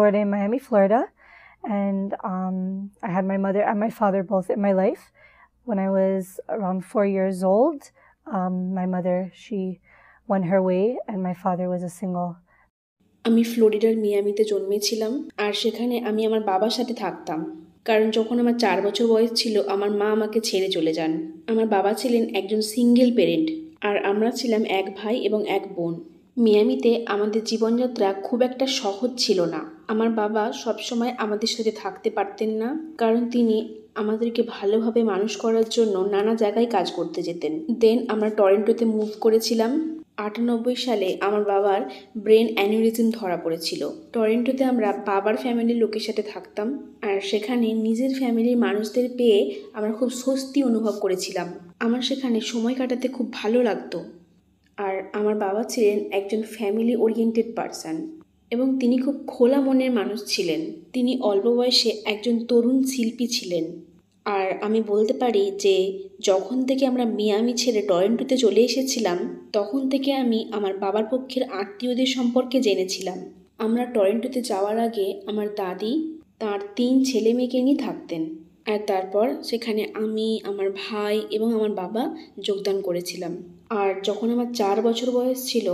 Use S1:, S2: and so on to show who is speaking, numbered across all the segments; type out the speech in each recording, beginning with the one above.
S1: in Miami, Florida, and I had my mother and my father both in my life. When I was around 4 years old, my mother, she went her way, and my father was a single.
S2: আমি ফ্লোরিডার মিয়ামিতে জন্মেছিলাম, আর সেখানে আমি আমার বাবার সাথে থাকতাম। কারণ যখন আমার 4 বছর বয়স ছিল, আমার মা আমাকে ছেড়ে চলে যান। আমার বাবা ছিলেন একজন সিঙ্গেল পেরেন্ট, আর আমরা ছিলাম এক ভাই এবং এক বোন। মিয়ামিতে আমাদের জীবনযাত্রা খুব একটা সহজ ছিল না। আমার বাবা সবসময় আমাদের সাথে থাকতে পারতেন না, কারণ তিনি আমাদেরকে ভালোভাবে মানুষ করার জন্য নানা জায়গায় কাজ করতে যেতেন। দেন আমরা টরন্টোতে মুভ করেছিলাম। 98 সালে আমার বাবার ব্রেন অ্যানিউরিজম ধরা পড়েছিল। টরন্টোতে আমরা বাবার ফ্যামিলির লোকের সাথে থাকতাম, আর সেখানে নিজের ফ্যামিলির মানুষদের পেয়ে আমরা খুব স্বস্তি অনুভব করেছিলাম। আমার সেখানে সময় কাটাতে খুব ভালো লাগতো। আর আমার বাবা ছিলেন একজন ফ্যামিলি ওরিয়েন্টেড পারসন, এবং তিনি খুব খোলা মনের মানুষ ছিলেন। তিনি অল্প বয়সে একজন তরুণ শিল্পী ছিলেন। আর আমি বলতে পারি যে যখন থেকে আমরা মিয়ামি ছেড়ে টরন্টোতে চলে এসেছিলাম, তখন থেকে আমি আমার বাবার পক্ষের আত্মীয়দের সম্পর্কে জেনেছিলাম। আমরা টরন্টোতে যাওয়ার আগে আমার দাদি তার 3 ছেলে মেয়েকে নিয়ে থাকতেন, আর তারপর সেখানে আমি, আমার ভাই এবং আমার বাবা যোগদান করেছিলাম। আর যখন আমার 4 বছর বয়স ছিল,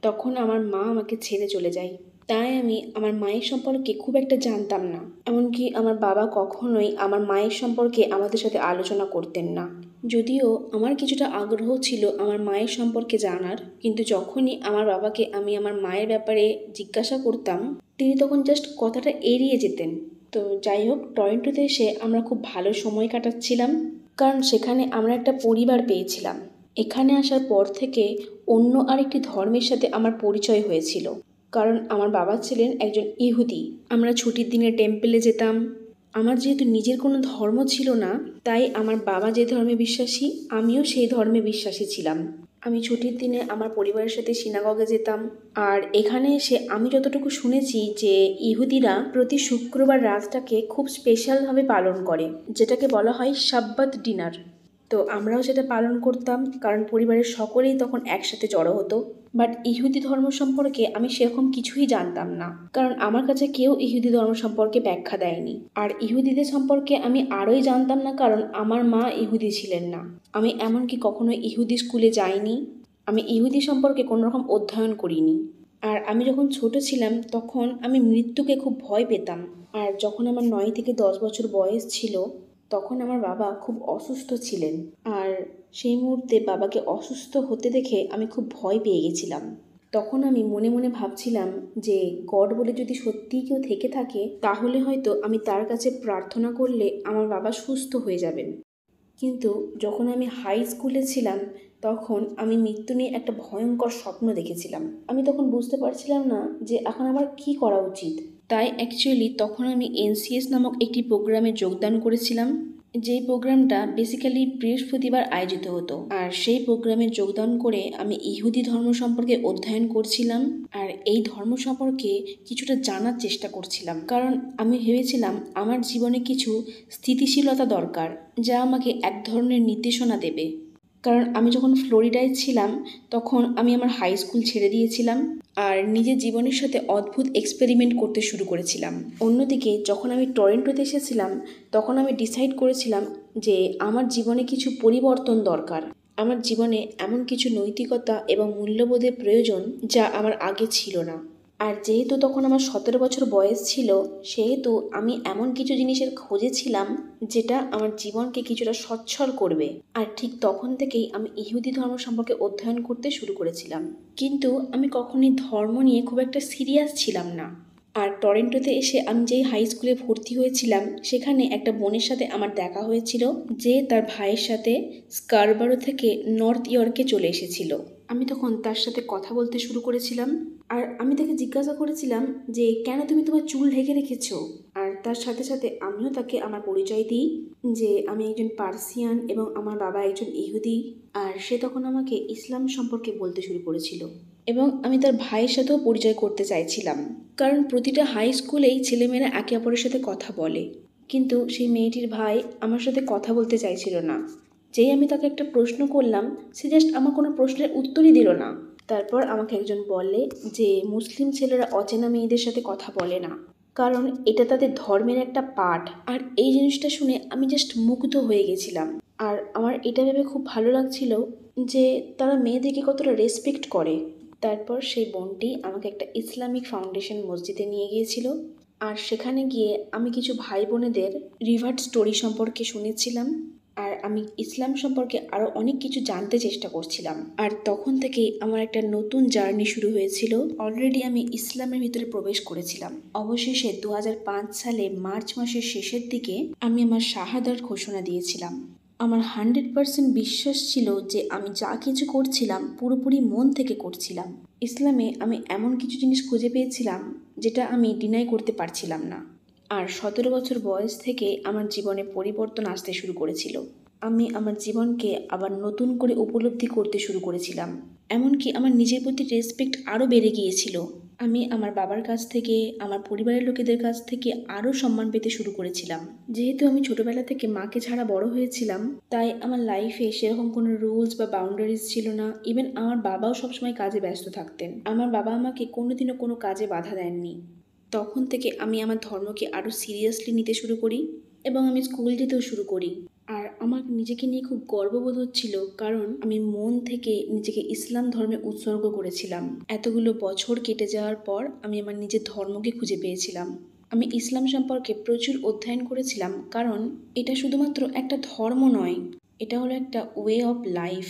S2: তখন আমার মা আমাকে ছেড়ে চলে যায়। তাই আমি আমার মায়ের সম্পর্কে খুব একটা জানতাম না। এমনকি আমার বাবা কখনোই আমার মায়ের সম্পর্কে আমাদের সাথে আলোচনা করতেন না। যদিও আমার কিছুটা আগ্রহ ছিল আমার মায়ের সম্পর্কে জানার, কিন্তু যখনই আমার বাবাকে আমি আমার মায়ের ব্যাপারে জিজ্ঞাসা করতাম, তিনি তখন জাস্ট কথাটা এড়িয়ে যেতেন। তো যাই হোক, টরন্টোতে এসে আমরা খুব ভালো সময় কাটাচ্ছিলাম, কারণ সেখানে আমরা একটা পরিবার পেয়েছিলাম। এখানে আসার পর থেকে অন্য আরেকটি ধর্মের সাথে আমার পরিচয় হয়েছিল, কারণ আমার বাবা ছিলেন একজন ইহুদি। আমরা ছুটির দিনে টেম্পেলে যেতাম। আমার যেহেতু নিজের কোনো ধর্ম ছিল না, তাই আমার বাবা যে ধর্মে বিশ্বাসী, আমিও সেই ধর্মে বিশ্বাসী ছিলাম। আমি ছুটির দিনে আমার পরিবারের সাথে সিনাগগে যেতাম। আর এখানে এসে আমি যতটুকু শুনেছি যে ইহুদিরা প্রতি শুক্রবার রাতটাকে খুব স্পেশালভাবে পালন করে, যেটাকে বলা হয় সাব্বাত ডিনার। তো আমরাও সেটা পালন করতাম, কারণ পরিবারের সকলেই তখন একসাথে জড়ো হতো। বাট ইহুদি ধর্ম সম্পর্কে আমি সেরকম কিছুই জানতাম না, কারণ আমার কাছে কেউ ইহুদি ধর্ম সম্পর্কে ব্যাখ্যা দেয়নি। আর ইহুদিদের সম্পর্কে আমি আরোই জানতাম না, কারণ আমার মা ইহুদি ছিলেন না। আমি এমনকি কখনো ইহুদি স্কুলে যাইনি। আমি ইহুদি সম্পর্কে কোনো রকম অধ্যয়ন করিনি। আর আমি যখন ছোট ছিলাম, তখন আমি মৃত্যুকে খুব ভয় পেতাম। আর যখন আমার 9 থেকে 10 বছর বয়স ছিল, তখন আমার বাবা খুব অসুস্থ ছিলেন। আর সেই মুহূর্তে বাবাকে অসুস্থ হতে দেখে আমি খুব ভয় পেয়ে গেছিলাম। তখন আমি মনে মনে ভাবছিলাম যে গড বলে যদি সত্যিই কেউ থেকে থাকে, তাহলে হয়তো আমি তার কাছে প্রার্থনা করলে আমার বাবা সুস্থ হয়ে যাবেন। কিন্তু যখন আমি হাই স্কুলে ছিলাম, তখন আমি মৃত্যু নিয়ে একটা ভয়ঙ্কর স্বপ্ন দেখেছিলাম। আমি তখন বুঝতে পারছিলাম না যে এখন আমার কি করা উচিত। তাই অ্যাকচুয়ালি তখন আমি এনসিএস নামক একটি প্রোগ্রামে যোগদান করেছিলাম, যেই প্রোগ্রামটা বেসিক্যালি বৃহস্পতিবার আয়োজিত হতো। আর সেই প্রোগ্রামে যোগদান করে আমি ইহুদি ধর্ম সম্পর্কে অধ্যয়ন করছিলাম, আর এই ধর্ম সম্পর্কে কিছুটা জানার চেষ্টা করছিলাম, কারণ আমি ভেবেছিলাম আমার জীবনে কিছু স্থিতিশীলতা দরকার, যা আমাকে এক ধরনের নির্দেশনা দেবে। কারণ আমি যখন ফ্লোরিডায় ছিলাম, তখন আমি আমার হাই স্কুল ছেড়ে দিয়েছিলাম আর নিজের জীবনের সাথে অদ্ভুত এক্সপেরিমেন্ট করতে শুরু করেছিলাম। অন্যদিকে যখন আমি টরন্টোতে এসেছিলাম, তখন আমি ডিসাইড করেছিলাম যে আমার জীবনে কিছু পরিবর্তন দরকার। আমার জীবনে এমন কিছু নৈতিকতা এবং মূল্যবোধের প্রয়োজন যা আমার আগে ছিল না। আর যেহেতু তখন আমার 17 বছর বয়স ছিল, সেহেতু আমি এমন কিছু জিনিসের খোঁজে ছিলাম যেটা আমার জীবনকে কিছুটা সচ্ছল করবে। আর ঠিক তখন থেকেই আমি ইহুদি ধর্ম সম্পর্কে অধ্যয়ন করতে শুরু করেছিলাম। কিন্তু আমি কখনোই ধর্ম নিয়ে খুব একটা সিরিয়াস ছিলাম না। আর টরন্টোতে এসে আমি যেই হাই স্কুলে ভর্তি হয়েছিলাম, সেখানে একটা বোনের সাথে আমার দেখা হয়েছিল, যে তার ভাইয়ের সাথে স্কারবারো থেকে নর্থ ইয়র্কে চলে এসেছিল। আমি তখন তার সাথে কথা বলতে শুরু করেছিলাম, আর আমি তাকে জিজ্ঞাসা করেছিলাম যে কেন তুমি তোমার চুল ঢেকে রেখেছো। আর তার সাথে সাথে আমিও তাকে আমার পরিচয় দিই যে আমি একজন পার্সিয়ান এবং আমার বাবা একজন ইহুদি। আর সে তখন আমাকে ইসলাম সম্পর্কে বলতে শুরু করেছিল, এবং আমি তার ভাইয়ের সাথেও পরিচয় করতে চাইছিলাম, কারণ প্রতিটা হাই স্কুলেই ছেলেমেয়েরা একে অপরের সাথে কথা বলে। কিন্তু সেই মেয়েটির ভাই আমার সাথে কথা বলতে চাইছিল না। যেই আমি তাকে একটা প্রশ্ন করলাম, সে জাস্ট আমার কোনো প্রশ্নের উত্তরই দিল না। তারপর আমাকে একজন বলে যে মুসলিম ছেলেরা অচেনা মেয়েদের সাথে কথা বলে না, কারণ এটা তাদের ধর্মের একটা পার্ট। আর এই জিনিসটা শুনে আমি জাস্ট মুগ্ধ হয়ে গেছিলাম। আর আমার এটা ভেবে খুব ভালো লাগছিল যে তারা মেয়েদেরকে কতটা রেসপেক্ট করে। তারপর সেই বোনটি আমাকে একটা ইসলামিক ফাউন্ডেশন মসজিদে নিয়ে গিয়েছিল। আর সেখানে গিয়ে আমি কিছু ভাই বোনেদের রিভার্ট স্টোরি সম্পর্কে শুনেছিলাম। আর আমি ইসলাম সম্পর্কে আরও অনেক কিছু জানতে চেষ্টা করছিলাম। আর তখন থেকেই আমার একটা নতুন জার্নি শুরু হয়েছিল। অলরেডি আমি ইসলামের ভিতরে প্রবেশ করেছিলাম। অবশেষে 2005 সালে মার্চ মাসের শেষের দিকে আমি আমার শাহাদাত ঘোষণা দিয়েছিলাম। আমার 100% বিশ্বাস ছিল যে আমি যা কিছু করছিলাম পুরোপুরি মন থেকে করছিলাম। ইসলামে আমি এমন কিছু জিনিস খুঁজে পেয়েছিলাম যেটা আমি ডিনাই করতে পারছিলাম না। আর 17 বছর বয়স থেকে আমার জীবনে পরিবর্তন আসতে শুরু করেছিল। আমি আমার জীবনকে আবার নতুন করে উপলব্ধি করতে শুরু করেছিলাম। এমনকি আমার নিজের প্রতি রেসপেক্ট আরও বেড়ে গিয়েছিল। আমি আমার বাবার কাছ থেকে, আমার পরিবারের লোকেদের কাছ থেকে আরও সম্মান পেতে শুরু করেছিলাম। যেহেতু আমি ছোটবেলা থেকে মাকে ছাড়া বড় হয়েছিলাম, তাই আমার লাইফে সেরকম কোনো রুলস বা বাউন্ডারিজ ছিল না। ইভেন আমার বাবাও সবসময় কাজে ব্যস্ত থাকতেন। আমার বাবা আমাকে কোনোদিনও কোনো কাজে বাধা দেননি। তখন থেকে আমি আমার ধর্মকে আরও সিরিয়াসলি নিতে শুরু করি এবং আমি স্কুল যেতেও শুরু করি। আর আমার নিজেকে নিয়ে খুব গর্ববোধ হচ্ছিল, কারণ আমি মন থেকে নিজেকে ইসলাম ধর্মে উৎসর্গ করেছিলাম। এতগুলো বছর কেটে যাওয়ার পর আমি আমার নিজের ধর্মকে খুঁজে পেয়েছিলাম। আমি ইসলাম সম্পর্কে প্রচুর অধ্যয়ন করেছিলাম, কারণ এটা শুধুমাত্র একটা ধর্ম নয়, এটা হলো একটা ওয়ে অফ লাইফ।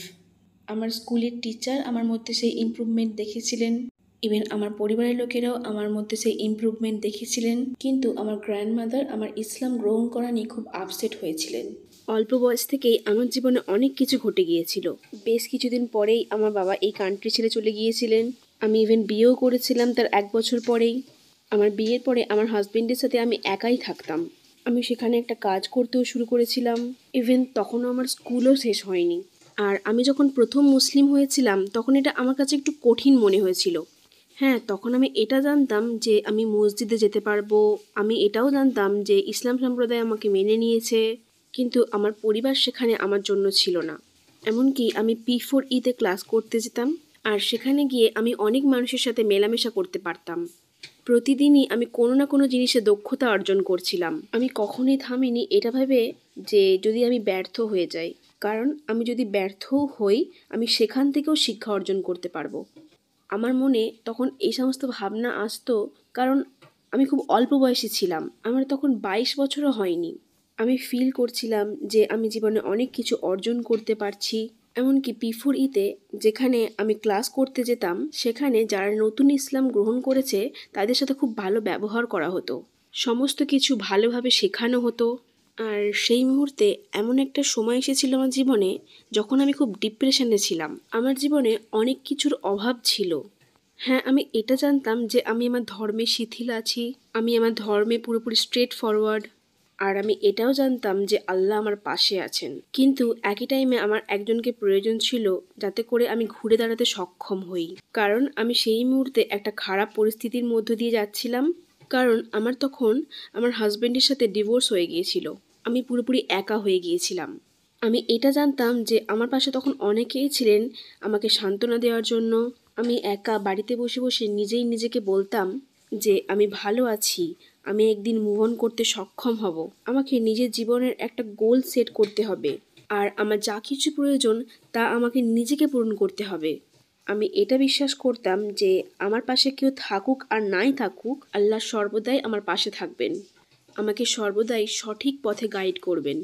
S2: আমার স্কুলের টিচার আমার মধ্যে সেই ইমপ্রুভমেন্ট দেখেছিলেন। ইভেন আমার পরিবারের লোকেরাও আমার মধ্যে সেই ইমপ্রুভমেন্ট দেখেছিলেন। কিন্তু আমার গ্র্যান্ডমাদার আমার ইসলাম গ্রহণ করা নিয়ে খুব আপসেট হয়েছিলেন। অল্প বয়স থেকেই আমার জীবনে অনেক কিছু ঘটে গিয়েছিল। বেশ কিছুদিন পরেই আমার বাবা এই কান্ট্রি ছেড়ে চলে গিয়েছিলেন। আমি ইভেন বিয়েও করেছিলাম তার 1 বছর পরেই। আমার বিয়ের পরে আমার হাজবেন্ডের সাথে আমি একাই থাকতাম। আমি সেখানে একটা কাজ করতেও শুরু করেছিলাম। ইভেন তখনও আমার স্কুলও শেষ হয়নি। আর আমি যখন প্রথম মুসলিম হয়েছিলাম তখন এটা আমার কাছে একটু কঠিন মনে হয়েছিল। হ্যাঁ, তখন আমি এটা জানতাম যে আমি মসজিদে যেতে পারবো। আমি এটাও জানতাম যে ইসলাম সম্প্রদায় আমাকে মেনে নিয়েছে। কিন্তু আমার পরিবার সেখানে আমার জন্য ছিল না। এমনকি আমি P4E-তে ক্লাস করতে যেতাম, আর সেখানে গিয়ে আমি অনেক মানুষের সাথে মেলামেশা করতে পারতাম। প্রতিদিনই আমি কোনো না কোনো জিনিসে দক্ষতা অর্জন করছিলাম। আমি কখনোই থামিনি এটা ভেবে যে যদি আমি ব্যর্থ হয়ে যাই, কারণ আমি যদি ব্যর্থও হই আমি সেখান থেকেও শিক্ষা অর্জন করতে পারবো। আমার মনে তখন এই সমস্ত ভাবনা আসতো, কারণ আমি খুব অল্প বয়সী ছিলাম। আমার তখন 22 বছরও হয়নি। আমি ফিল করছিলাম যে আমি জীবনে অনেক কিছু অর্জন করতে পারছি। এমনকি P4E-তে যেখানে আমি ক্লাস করতে যেতাম, সেখানে যারা নতুন ইসলাম গ্রহণ করেছে তাদের সাথে খুব ভালো ব্যবহার করা হতো। সমস্ত কিছু ভালোভাবে শেখানো হতো। আর সেই মুহূর্তে এমন একটা সময় এসেছিল আমার জীবনে যখন আমি খুব ডিপ্রেশনে ছিলাম। আমার জীবনে অনেক কিছুর অভাব ছিল। হ্যাঁ, আমি এটা জানতাম যে আমি আমার ধর্মে শিথিল আছি, আমি আমার ধর্মে পুরোপুরি স্ট্রেট ফরওয়ার্ড। আর আমি এটাও জানতাম যে আল্লাহ আমার পাশে আছেন। কিন্তু একই টাইমে আমার একজনকে প্রয়োজন ছিল যাতে করে আমি ঘুরে দাঁড়াতে সক্ষম হই। কারণ আমি সেই মুহূর্তে একটা খারাপ পরিস্থিতির মধ্য দিয়ে যাচ্ছিলাম। কারণ আমার তখন আমার হাজবেন্ডের সাথে ডিভোর্স হয়ে গিয়েছিল। আমি পুরোপুরি একা হয়ে গিয়েছিলাম। আমি এটা জানতাম যে আমার পাশে তখন অনেকেই ছিলেন আমাকে সান্ত্বনা দেওয়ার জন্য। আমি একা বাড়িতে বসে বসে নিজেই নিজেকে বলতাম যে আমি ভালো আছি, আমি একদিন মুভ অন করতে সক্ষম হব। আমাকে নিজের জীবনের একটা গোল সেট করতে হবে, আর আমার যা কিছু প্রয়োজন তা আমাকে নিজেকে পূরণ করতে হবে। আমি এটা বিশ্বাস করতাম যে আমার পাশে কেউ থাকুক আর নাই থাকুক, আল্লাহ সর্বদাই আমার পাশে থাকবেন, আমাকে সর্বদাই সঠিক পথে গাইড করবেন।